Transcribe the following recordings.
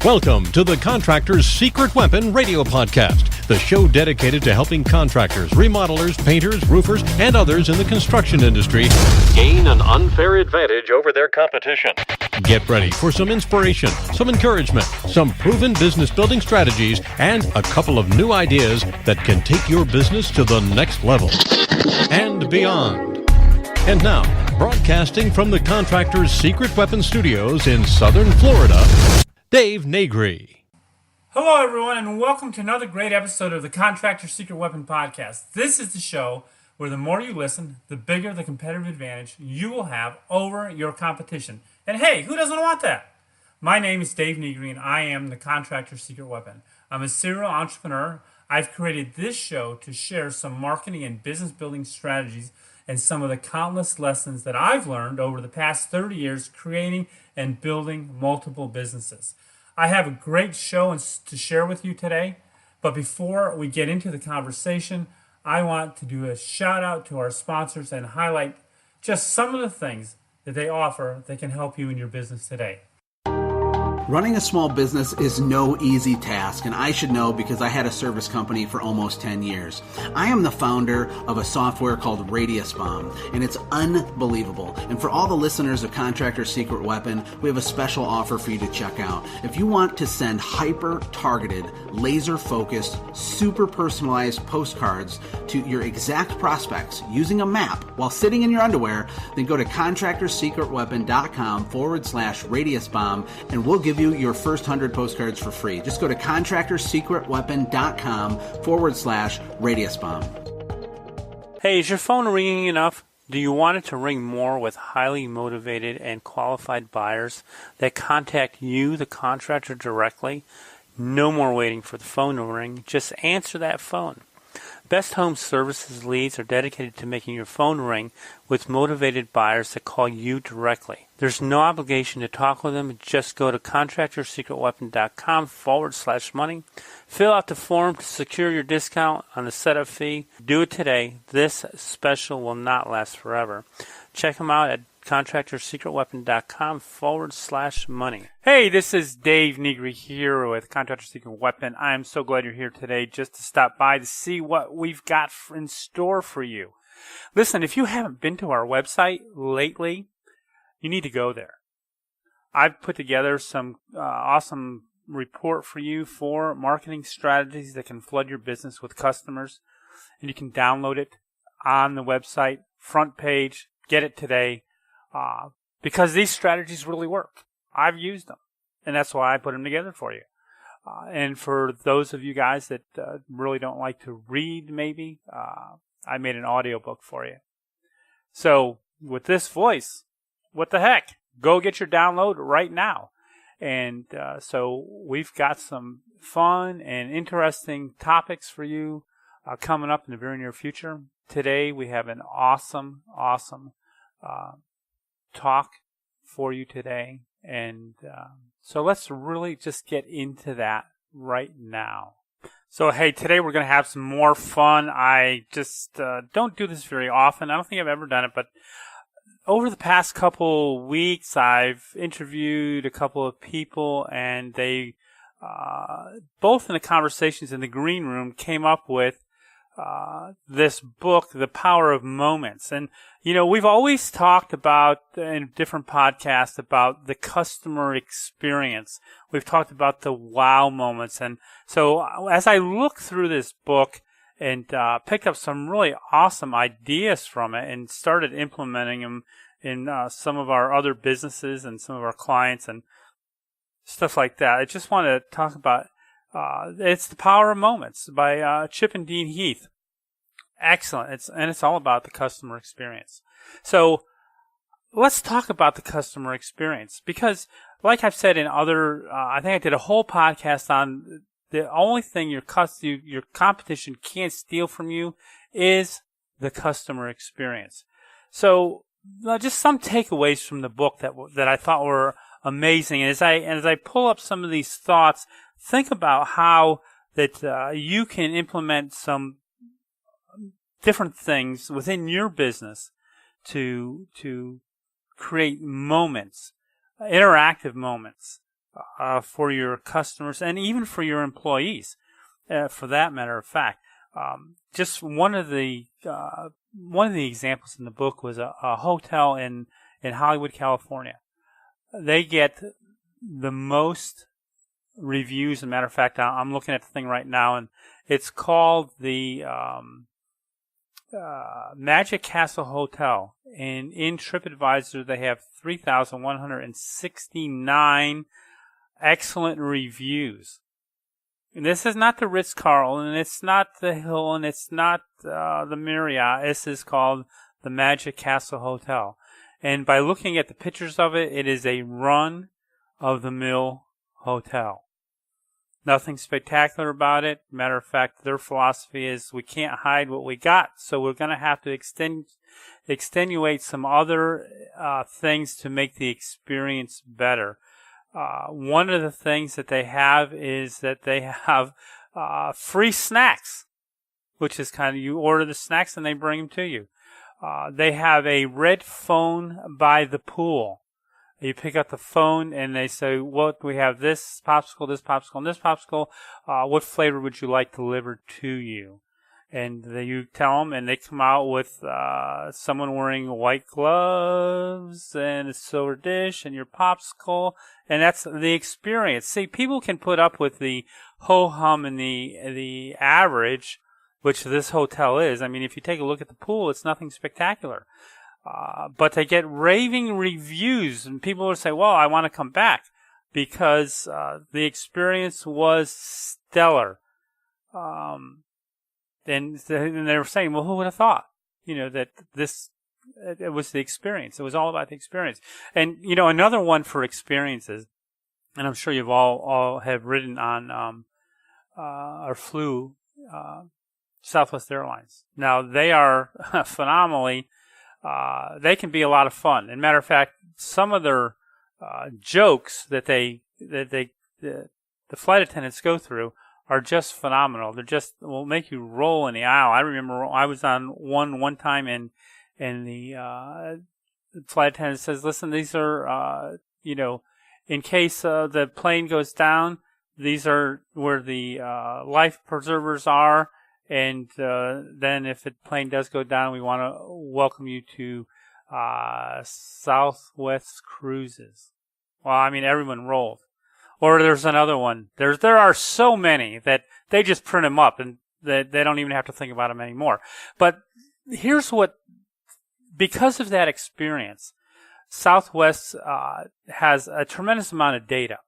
Welcome to the Contractor's Secret Weapon radio podcast, the show dedicated to helping contractors, remodelers, painters, roofers, and others in the construction industry gain an unfair advantage over their competition. Get ready for some inspiration, some encouragement, some proven business building strategies, and a couple of new ideas that can take your business to the next level and beyond. And now, broadcasting from the Contractor's Secret Weapon Studios in Southern Florida, Dave Negri. Hello, everyone, and welcome to another great episode of the Contractor's Secret Weapon Podcast. This is the show where the more you listen, the bigger the competitive advantage you will have over your competition. And hey, who doesn't want that? My name is Dave Negri, and I am the Contractor's Secret Weapon. I'm a serial entrepreneur. I've created this show to share some marketing and business building strategies and some of the countless lessons that I've learned over the past 30 years creating and building multiple businesses. I have a great show to share with you today, but before we get into the conversation, I want to do a shout out to our sponsors and highlight just some of the things that they offer that can help you in your business today. Running a small business is no easy task, and I should know because I had a service company for almost 10 years. I am the founder of a software called Radius Bomb, and it's unbelievable. And for all the listeners of Contractor's Secret Weapon, we have a special offer for you to check out. If you want to send hyper-targeted, laser-focused, super personalized postcards to your exact prospects using a map while sitting in your underwear, then go to contractorsecretweapon.com/Radius Bomb, and we'll give you your first 100 postcards for free. Just go to contractorsecretweapon.com/Radius Bomb. Hey, is your phone ringing enough? Do you want it to ring more with highly motivated and qualified buyers that contact you, the contractor, directly? No more waiting for the phone to ring. Just answer that phone. Best Home Services leads are dedicated to making your phone ring with motivated buyers that call you directly. There's no obligation to talk with them. Just go to contractorsecretweapon.com/money. Fill out the form to secure your discount on the setup fee. Do it today. This special will not last forever. Check them out at contractorsecretweapon.com/money. Hey, this is Dave Negri here with Contractor Secret Weapon. I'm so glad you're here today just to stop by to see what we've got in store for you. Listen, if you haven't been to our website lately, you need to go there. I've put together some awesome report for you for marketing strategies that can flood your business with customers. And you can download it on the website, front page, get it today. Because these strategies really work. I've used them, and that's why I put them together for you. And for those of you guys that really don't like to read, maybe, I made an audiobook for you. So with this voice, what the heck? Go get your download right now. And so we've got some fun and interesting topics for you coming up in the very near future. Today we have an awesome talk for you today, and so let's really just get into that right now. So hey, today we're going to have some more fun. I just don't do this very often. I don't think I've ever done it, but over the past couple weeks I've interviewed a couple of people, and they both in the conversations in the green room came up with this book, The Power of Moments. And, you know, we've always talked about in different podcasts about the customer experience. We've talked about the wow moments. And so as I look through this book and picked up some really awesome ideas from it and started implementing them in some of our other businesses and some of our clients and stuff like that, I just want to talk about it's The Power of Moments by Chip and Dean Heath. Excellent. It's all about the customer experience. So let's talk about the customer experience, because like I've said in other, I think I did a whole podcast on the only thing your competition can't steal from you is the customer experience. So just some takeaways from the book that I thought were amazing. And as I pull up some of these thoughts, think about how that you can implement some different things within your business to create moments, interactive moments for your customers and even for your employees, for that matter of fact. Just one of the examples in the book was a hotel in Hollywood, California. They get the most reviews. As a matter of fact, I'm looking at the thing right now, and it's called the Magic Castle Hotel. And in TripAdvisor, they have 3,169 excellent reviews. And this is not the Ritz-Carlton, and it's not the Hill, and it's not the Marriott. This is called the Magic Castle Hotel. And by looking at the pictures of it, it is a run-of-the-mill hotel. Nothing spectacular about it. Matter of fact, their philosophy is we can't hide what we got, so we're going to have to extenuate some other things to make the experience better. One of the things that they have is that they have free snacks, which is kind of, you order the snacks and they bring them to you. They have a red phone by the pool. You pick up the phone and they say, "What we have? This popsicle, and this popsicle. What flavor would you like delivered to you?" And you tell them, and they come out with someone wearing white gloves and a silver dish and your popsicle, and that's the experience. See, people can put up with the ho-hum and the average, which this hotel is. I mean, if you take a look at the pool, it's nothing spectacular. But they get raving reviews, and people will say, "Well, I want to come back because the experience was stellar." And they were saying, "Well, who would have thought, that it was the experience. It was all about the experience." And, another one for experiences, and I'm sure you've all have ridden on or flew Southwest Airlines. Now, they are phenomenally, they can be a lot of fun. And matter of fact, some of their jokes that the flight attendants go through are just phenomenal. They're just will make you roll in the aisle. I remember I was on one time, and the flight attendant says, "Listen, these are in case the plane goes down, these are where the life preservers are, and then if the plane does go down, we want to welcome you to Southwest Cruises." Well, I mean, everyone rolled. Or there's another one. There are so many that they just print them up and they don't even have to think about them anymore. But here's because of that experience, Southwest has a tremendous amount of data.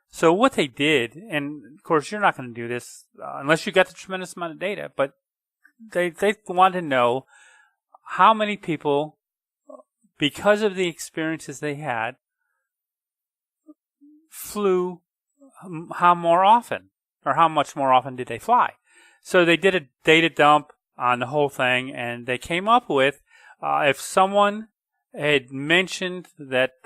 So what they did, and of course you're not going to do this unless you got the tremendous amount of data, but they want to know how many people, because of the experiences they had, flew how more often, or how much more often did they fly. So they did a data dump on the whole thing, and they came up with if someone had mentioned that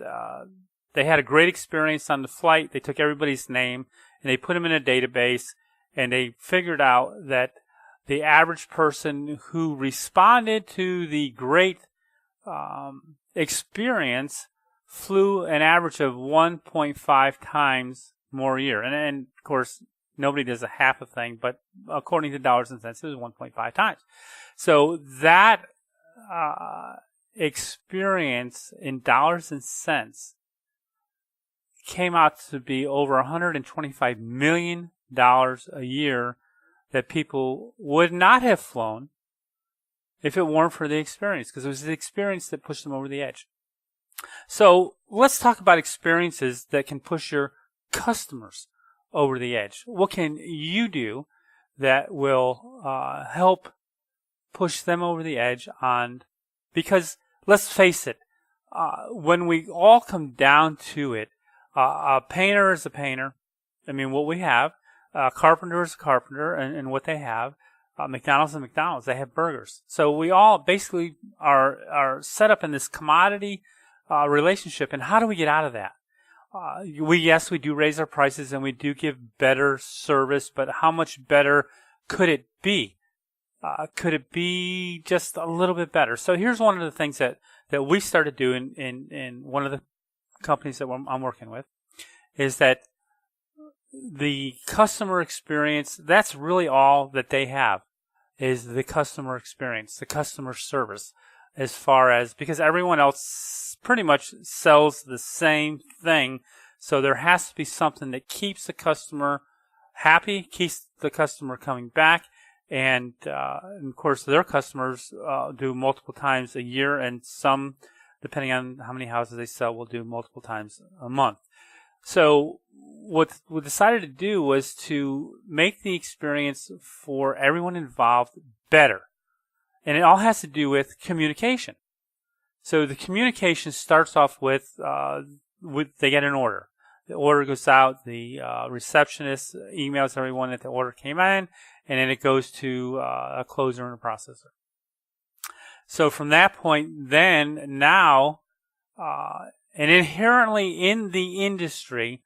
they had a great experience on the flight, they took everybody's name and they put them in a database, and they figured out that the average person who responded to the great experience flew an average of 1.5 times more a year. And of course, nobody does a half a thing, but according to dollars and cents, it was 1.5 times. So that experience in dollars and cents came out to be over $125 million a year that people would not have flown if it weren't for the experience, because it was the experience that pushed them over the edge. So let's talk about experiences that can push your customers over the edge. What can you do that will help push them over the edge because let's face it, when we all come down to it, a painter is a painter. I mean, what we have, a carpenter is a carpenter, and what they have. McDonald's and McDonald's, they have burgers. So we all basically are set up in this commodity relationship. And how do we get out of that? Yes, we do raise our prices and we do give better service, but how much better could it be? Could it be just a little bit better? So here's one of the things that we started doing in one of the companies that I'm working with, is that the customer experience, that's really all that they have, is the customer experience, the customer service, as far as, because everyone else pretty much sells the same thing. So there has to be something that keeps the customer happy, keeps the customer coming back. And of course, their customers do multiple times a year, and some, depending on how many houses they sell, will do multiple times a month. So what we decided to do was to make the experience for everyone involved better. And it all has to do with communication. So the communication starts off with they get an order. The order goes out, the receptionist emails everyone that the order came in, and then it goes to a closer and a processor. So from that point, then now, and inherently in the industry,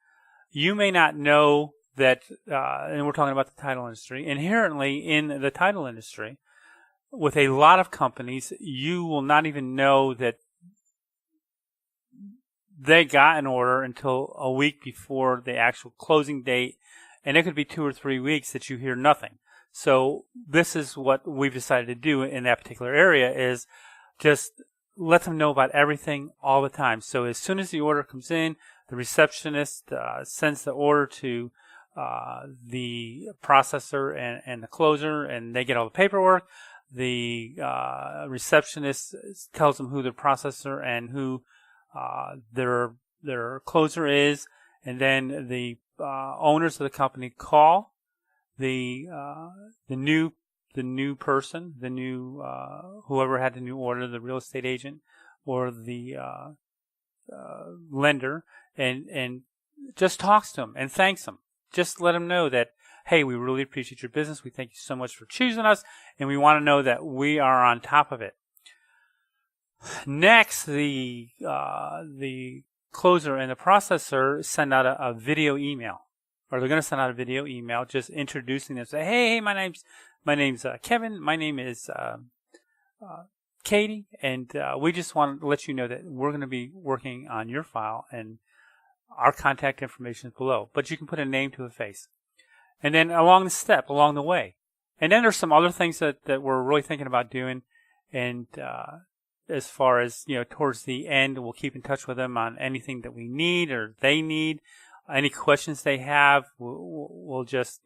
you may not know that, and we're talking about the title industry, inherently in the title industry, with a lot of companies, you will not even know that they got an order until a week before the actual closing date, and it could be 2 or 3 weeks that you hear nothing. So this is what we've decided to do in that particular area, is just let them know about everything all the time. So as soon as the order comes in, the receptionist sends the order to the processor and the closer, and they get all the paperwork. The receptionist tells them who the processor and who their closer is, and then the owners of the company call the new person, the new whoever had the new order, the real estate agent or the lender, and just talks to them and thanks them. Just let them know that, hey, we really appreciate your business. We thank you so much for choosing us, and we want to know that we are on top of it. Next, the closer and the processor send out a video email, or they're going to send out a video email just introducing them. Say, hey, my name's Kevin. My name is Katie, and we just want to let you know that we're going to be working on your file, and our contact information is below. But you can put a name to a face. And then along the way. And then there's some other things that we're really thinking about doing. And as far as, towards the end, we'll keep in touch with them on anything that we need or they need. Any questions they have, we'll just,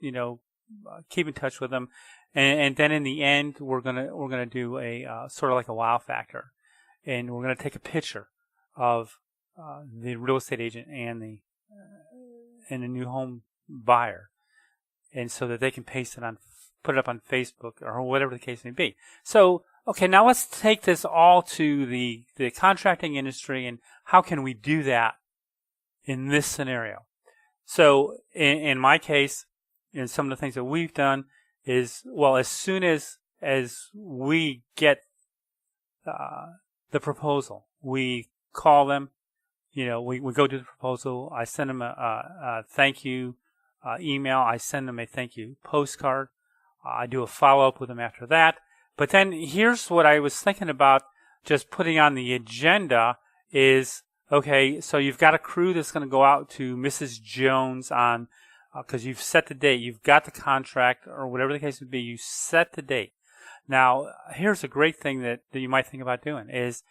keep in touch with them. And then in the end, we're gonna do a sort of like a wow factor. And we're gonna take a picture of the real estate agent and the new home buyer, and so that they can put it up on Facebook or whatever the case may be. So, okay, now let's take this all to the contracting industry, and how can we do that in this scenario? So, in my case, and some of the things that we've done is, well, as soon as we get the proposal, we call them. We go to the proposal. I send them a thank you email. I send them a thank you postcard. I do a follow-up with them after that. But then here's what I was thinking about just putting on the agenda is, okay, so you've got a crew that's going to go out to Mrs. Jones on, because you've set the date. You've got the contract or whatever the case would be. You set the date. Now, here's a great thing that you might think about doing is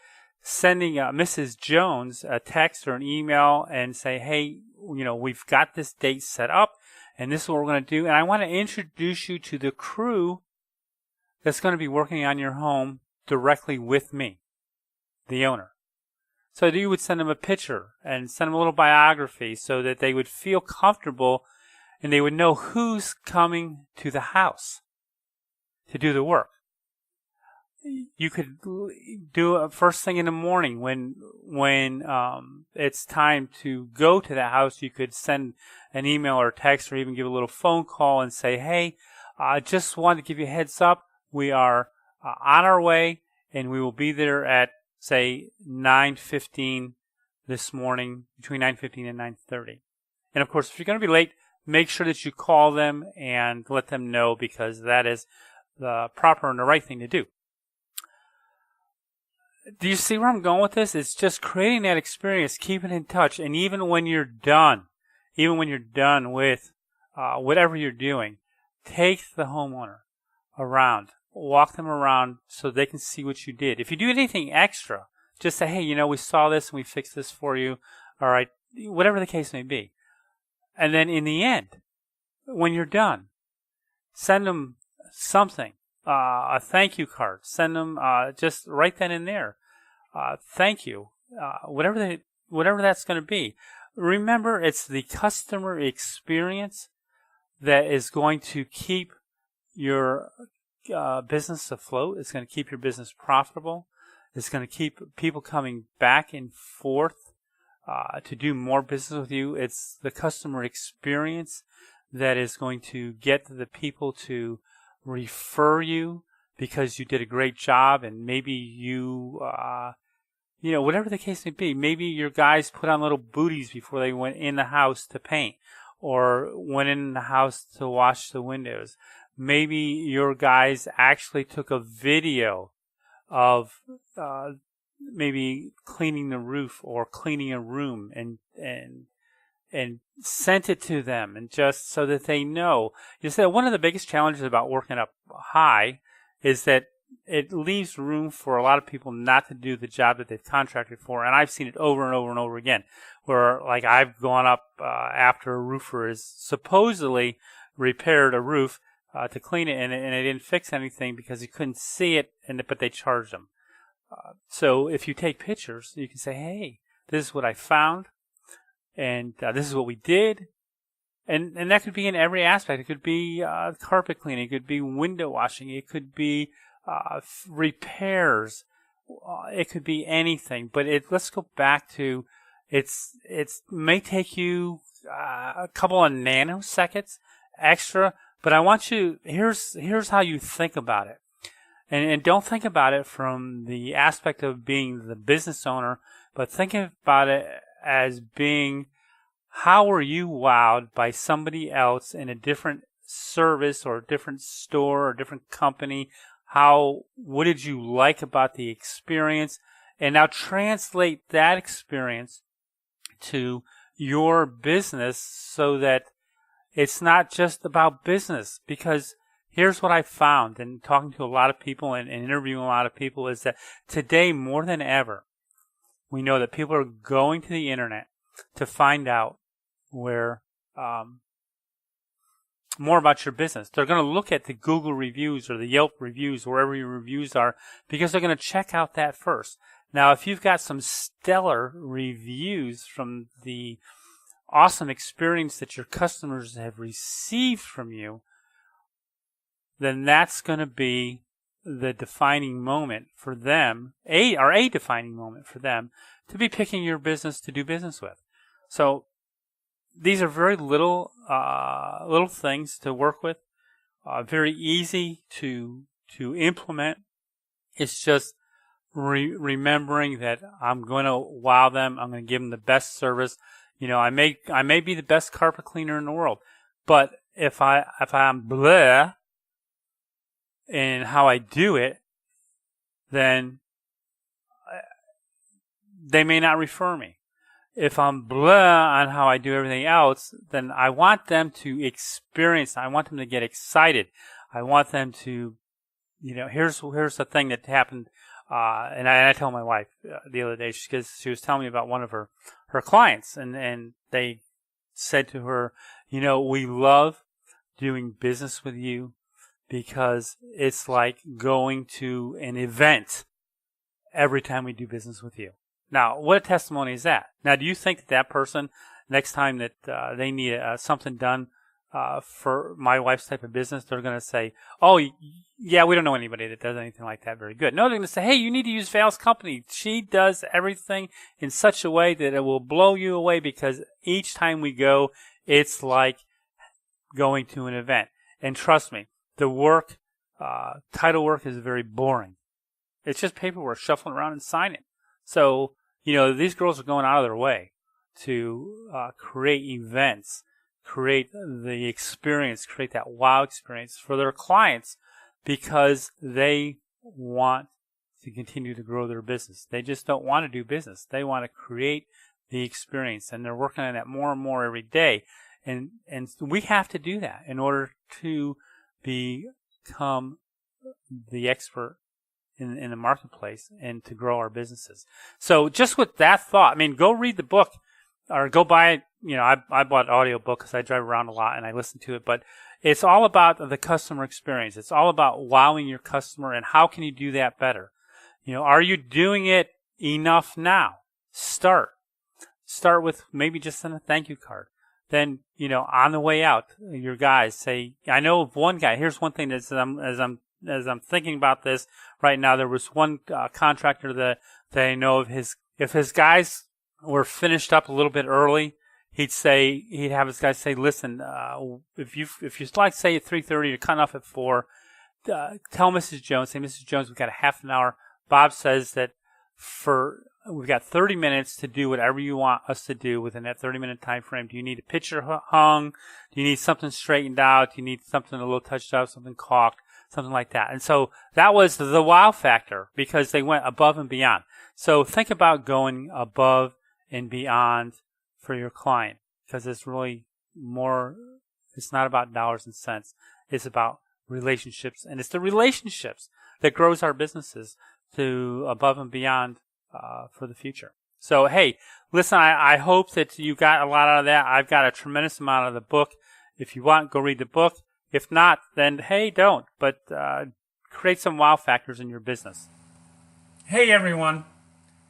sending Mrs. Jones a text or an email and say, hey, we've got this date set up, and this is what we're going to do. And I want to introduce you to the crew that's going to be working on your home directly with me, the owner. So you would send them a picture and send them a little biography so that they would feel comfortable and they would know who's coming to the house to do the work. You could do it first thing in the morning when it's time to go to the house. You could send an email or text or even give a little phone call and say, hey, I just wanted to give you a heads up. We are on our way, and we will be there at, say, 9:15 this morning, between 9:15 and 9:30. And, of course, if you're going to be late, make sure that you call them and let them know, because that is the proper and the right thing to do. Do you see where I'm going with this? It's just creating that experience, keeping in touch, and even when you're done, even when you're done with whatever you're doing, take the homeowner around, walk them around so they can see what you did. If you do anything extra, just say, hey, we saw this and we fixed this for you. All right, whatever the case may be. And then in the end, when you're done, send them something, a thank you card. Send them just right then and there. Thank you, whatever that's going to be. Remember, it's the customer experience that is going to keep your business afloat. It's going to keep your business profitable. It's going to keep people coming back and forth to do more business with you. It's the customer experience that is going to get the people to refer you because you did a great job, and maybe you, whatever the case may be. Maybe your guys put on little booties before they went in the house to paint or went in the house to wash the windows. Maybe your guys actually took a video of maybe cleaning the roof or cleaning a room and sent it to them, and just so that they know. You said one of the biggest challenges about working up high is that it leaves room for a lot of people not to do the job that they've contracted for. And I've seen it over and over and over again, where like I've gone up after a roofer has supposedly repaired a roof to clean it, and they didn't fix anything because he couldn't see it, but they charged them. So if you take pictures, you can say, hey, this is what I found, and this is what we did. And that could be in every aspect. It could be carpet cleaning. It could be window washing. It could be repairs. It could be anything. But let's go back to it may take you a couple of nanoseconds extra, but I want you, here's how you think about it. And don't think about it from the aspect of being the business owner, but think about it as being, how were you wowed by somebody else in a different service or a different store or a different company? What did you like about the experience? And now translate that experience to your business so that it's not just about business. Because here's what I found in talking to a lot of people and interviewing a lot of people is that today more than ever, we know that people are going to the internet to find out where more about your business. They're going to look at the Google reviews or the Yelp reviews, wherever your reviews are, because they're going to check out that first. Now, if you've got some stellar reviews from the awesome experience that your customers have received from you, then that's going to be the defining moment for them, a defining moment for them to be picking your business to do business with. So these are very little things to work with, very easy to implement. It's just remembering that I'm going to wow them. I'm going to give them the best service. I may be the best carpet cleaner in the world, but if I'm blah in how I do it, then they may not refer me. If I'm blah on how I do everything else, then I want them to experience. I want them to get excited. I want them to, here's the thing that happened. And I told my wife the other day, because she was telling me about one of her clients, and they said to her, we love doing business with you because it's like going to an event every time we do business with you. Now, what a testimony is that? Now, do you think that person, next time that they need something done for my wife's type of business, they're going to say, oh, yeah, we don't know anybody that does anything like that very good. No, they're going to say, hey, you need to use Val's company. She does everything in such a way that it will blow you away, because each time we go, it's like going to an event. And trust me, the work, title work is very boring. It's just paperwork, shuffling around and signing. So, these girls are going out of their way to create events, create the experience, create that wow experience for their clients, because they want to continue to grow their business. They just don't want to do business. They want to create the experience, and they're working on that more and more every day. And we have to do that in order to become the expert in the marketplace and to grow our businesses. So just with that thought, I mean, go read the book or go buy it. You know, I bought an audio book because I drive around a lot and I listen to it, but it's all about the customer experience. It's all about wowing your customer, and how can you do that better? You know, are you doing it enough now? Start with maybe just send a thank you card. Then, you know, on the way out, your guys say, I know of one guy. Here's one thing that as I'm thinking about this right now, there was one contractor that I know of. If his guys were finished up a little bit early, he'd have his guys say, listen, if you like, say at 3:30, you're cutting off at 4, tell Mrs. Jones, say, Mrs. Jones, we've got a half an hour. Bob says that we've got 30 minutes to do whatever you want us to do within that 30-minute time frame. Do you need a picture hung? Do you need something straightened out? Do you need something a little touched up, something caulked, something like that? And so that was the wow factor, because they went above and beyond. So think about going above and beyond for your client, because it's really more, it's not about dollars and cents. It's about relationships, and it's the relationships that grows our businesses to above and beyond for the future. So, hey, listen, I hope that you got a lot out of that. I've got a tremendous amount of the book. If you want, go read the book. If not, then, hey, don't. But create some wow factors in your business. Hey, everyone.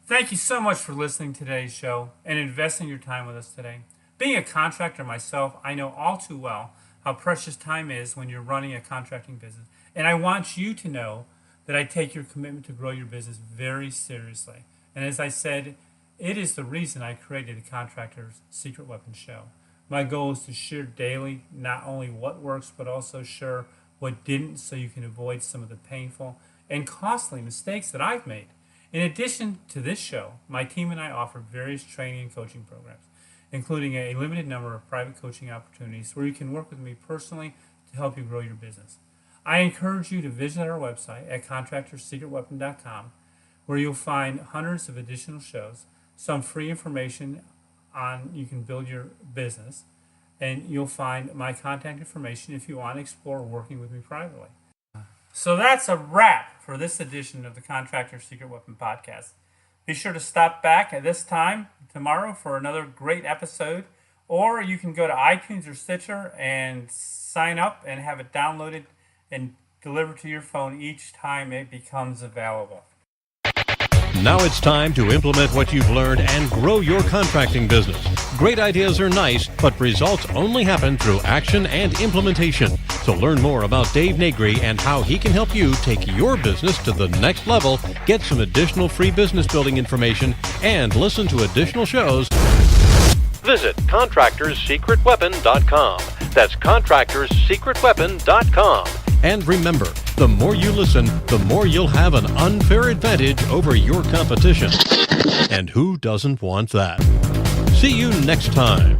Thank you so much for listening to today's show and investing your time with us today. Being a contractor myself, I know all too well how precious time is when you're running a contracting business. And I want you to know that I take your commitment to grow your business very seriously. And as I said, it is the reason I created the Contractor's Secret Weapon Show. My goal is to share daily not only what works, but also share what didn't, so you can avoid some of the painful and costly mistakes that I've made. In addition to this show, my team and I offer various training and coaching programs, including a limited number of private coaching opportunities where you can work with me personally to help you grow your business. I encourage you to visit our website at contractorsecretweapon.com, where you'll find hundreds of additional shows, some free information on you can build your business, and you'll find my contact information if you want to explore working with me privately. So that's a wrap for this edition of the Contractor's Secret Weapon Podcast. Be sure to stop back at this time tomorrow for another great episode, or you can go to iTunes or Stitcher and sign up and have it downloaded and delivered to your phone each time it becomes available. Now it's time to implement what you've learned and grow your contracting business. Great ideas are nice, but results only happen through action and implementation. So learn more about Dave Negri and how he can help you take your business to the next level, get some additional free business building information, and listen to additional shows. Visit contractorssecretweapon.com. That's contractorssecretweapon.com. And remember, the more you listen, the more you'll have an unfair advantage over your competition. And who doesn't want that? See you next time.